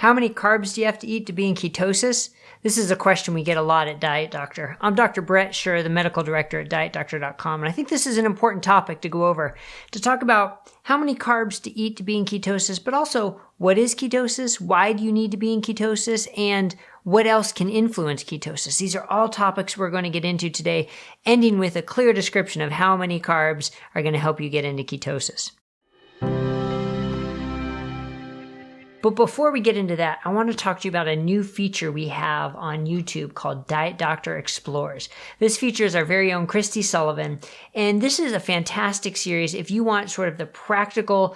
How many carbs do you have to eat to be in ketosis? This is a question we get a lot at Diet Doctor. I'm Dr. Brett Scher, the medical director at dietdoctor.com, and I think this is an important topic to go over, to talk about how many carbs to eat to be in ketosis, but also what is ketosis, why do you need to be in ketosis, and what else can influence ketosis. These are all topics we're going to get into today, ending with a clear description of how many carbs are going to help you get into ketosis. But before we get into that, I want to talk to you about a new feature we have on YouTube called Diet Doctor Explores. This feature is our very own Kristie Sullivan, and this is a fantastic series if you want sort of the practical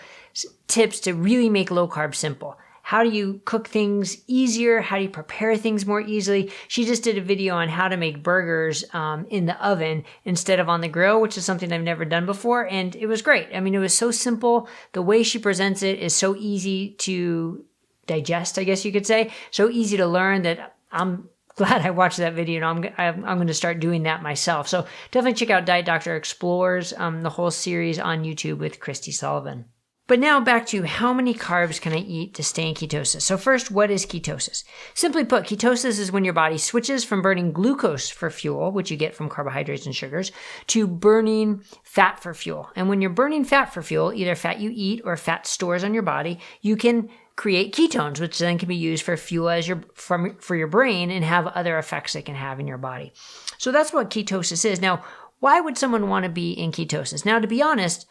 tips to really make low carb simple. How do you cook things easier? How do you prepare things more easily? She just did a video on how to make burgers in the oven instead of on the grill, which is something I've never done before. And it was great. I mean, it was so simple. The way she presents it is so easy to digest, I guess you could say. So easy to learn that I'm glad I watched that video, and I'm going to start doing that myself. So definitely check out Diet Doctor Explores, the whole series on YouTube with Kristie Sullivan. But now back to how many carbs can I eat to stay in ketosis? So first, what is ketosis? Simply put, ketosis is when your body switches from burning glucose for fuel, which you get from carbohydrates and sugars, to burning fat for fuel. And when you're burning fat for fuel, either fat you eat or fat stores on your body, you can create ketones, which then can be used for fuel for your brain and have other effects it can have in your body. So that's what ketosis is. Now, why would someone want to be in ketosis? Now, to be honest,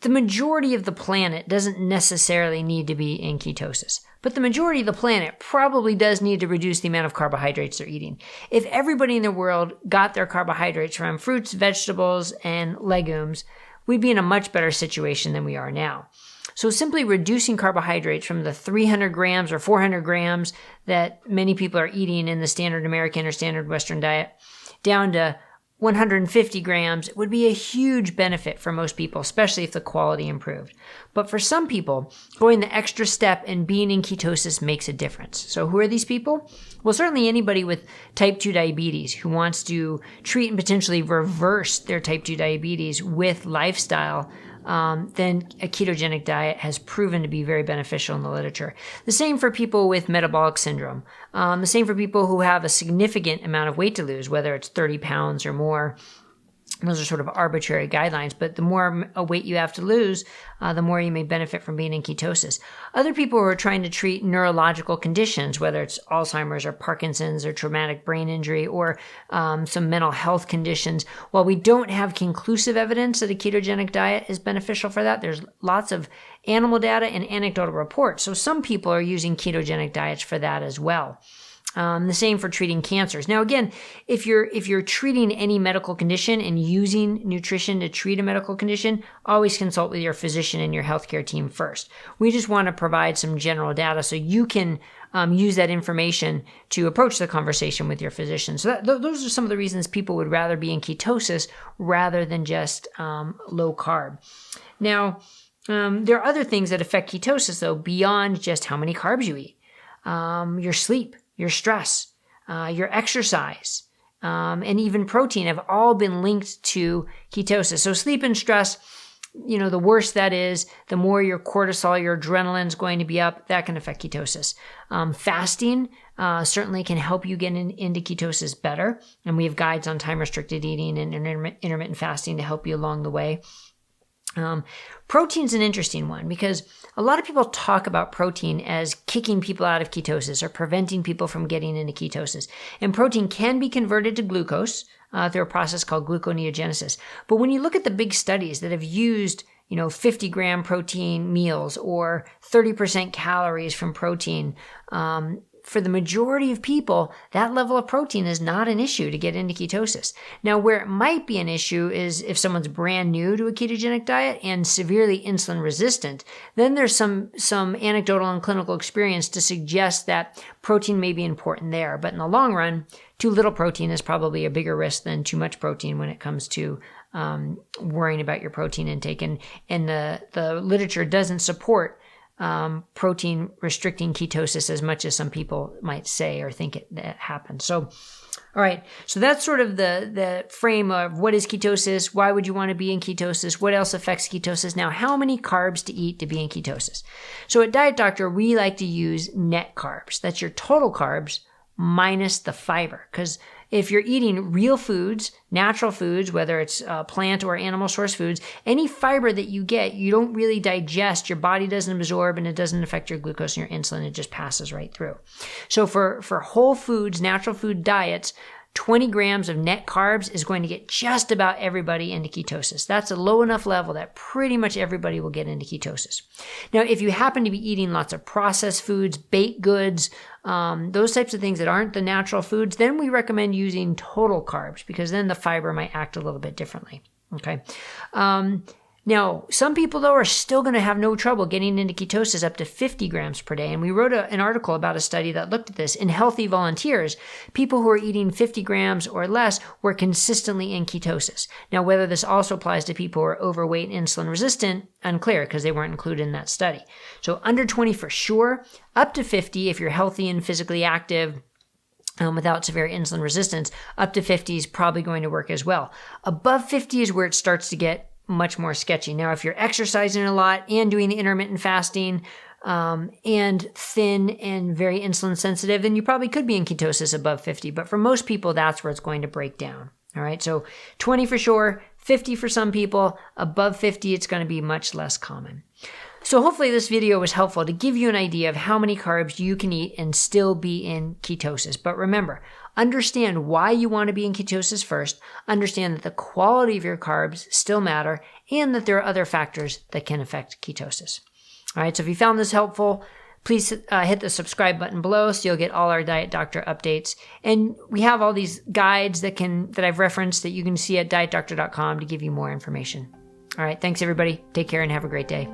the majority of the planet doesn't necessarily need to be in ketosis, but the majority of the planet probably does need to reduce the amount of carbohydrates they're eating. If everybody in the world got their carbohydrates from fruits, vegetables, and legumes, we'd be in a much better situation than we are now. So simply reducing carbohydrates from the 300 grams or 400 grams that many people are eating in the standard American or standard Western diet down to 150 grams would be a huge benefit for most people, especially if the quality improved. But for some people, going the extra step and being in ketosis makes a difference. So who are these people? Well, certainly anybody with type 2 diabetes who wants to treat and potentially reverse their type 2 diabetes with lifestyle, then a ketogenic diet has proven to be very beneficial in the literature. The same for people with metabolic syndrome. The same for people who have a significant amount of weight to lose, whether it's 30 pounds or more. Those are sort of arbitrary guidelines, but the more weight you have to lose, the more you may benefit from being in ketosis. Other people who are trying to treat neurological conditions, whether it's Alzheimer's or Parkinson's or traumatic brain injury or some mental health conditions, while we don't have conclusive evidence that a ketogenic diet is beneficial for that, there's lots of animal data and anecdotal reports. So some people are using ketogenic diets for that as well. The same for treating cancers. Now, again, if you're treating any medical condition and using nutrition to treat a medical condition, always consult with your physician and your healthcare team first. We just want to provide some general data so you can use that information to approach the conversation with your physician. So those are some of the reasons people would rather be in ketosis rather than just low carb. Now, there are other things that affect ketosis, though, beyond just how many carbs you eat. Your sleep, your stress, your exercise, and even protein have all been linked to ketosis. So sleep and stress, the worse that is, the more your cortisol, your adrenaline is going to be up. That can affect ketosis. Fasting certainly can help you get into ketosis better. And we have guides on time-restricted eating and intermittent fasting to help you along the way. Protein's an interesting one because a lot of people talk about protein as kicking people out of ketosis or preventing people from getting into ketosis. And protein can be converted to glucose through a process called gluconeogenesis. But when you look at the big studies that have used 50-gram protein meals or 30% calories from protein, for the majority of people, that level of protein is not an issue to get into ketosis. Now, where it might be an issue is if someone's brand new to a ketogenic diet and severely insulin resistant, then there's some anecdotal and clinical experience to suggest that protein may be important there. But in the long run, too little protein is probably a bigger risk than too much protein when it comes to worrying about your protein intake. And the literature doesn't support protein restricting ketosis as much as some people might say or think it happens. So, all right. So that's sort of the frame of what is ketosis, why would you want to be in ketosis, what else affects ketosis. Now, how many carbs to eat to be in ketosis? So at Diet Doctor, we like to use net carbs. That's your total carbs minus the fiber. Because if you're eating real foods, natural foods, whether it's plant or animal source foods, any fiber that you get, you don't really digest. Your body doesn't absorb and it doesn't affect your glucose and your insulin. It just passes right through. So for whole foods, natural food diets, 20 grams of net carbs is going to get just about everybody into ketosis. That's a low enough level that pretty much everybody will get into ketosis. Now, if you happen to be eating lots of processed foods, baked goods, those types of things that aren't the natural foods, then we recommend using total carbs because then the fiber might act a little bit differently. Okay. Now, some people, though, are still going to have no trouble getting into ketosis up to 50 grams per day. And we wrote an article about a study that looked at this. In healthy volunteers, people who are eating 50 grams or less were consistently in ketosis. Now, whether this also applies to people who are overweight and insulin resistant, unclear because they weren't included in that study. So under 20 for sure, up to 50 if you're healthy and physically active, without severe insulin resistance, up to 50 is probably going to work as well. Above 50 is where it starts to get much more sketchy. Now, if you're exercising a lot and doing the intermittent fasting and thin and very insulin sensitive, then you probably could be in ketosis above 50. But for most people, that's where it's going to break down. All right. So 20 for sure, 50 for some people, above 50, it's going to be much less common. So hopefully this video was helpful to give you an idea of how many carbs you can eat and still be in ketosis. But remember, understand why you want to be in ketosis first, understand that the quality of your carbs still matter, and that there are other factors that can affect ketosis. All right, so if you found this helpful, please hit the subscribe button below so you'll get all our Diet Doctor updates. And we have all these guides that I've referenced that you can see at dietdoctor.com to give you more information. All right, thanks everybody. Take care and have a great day.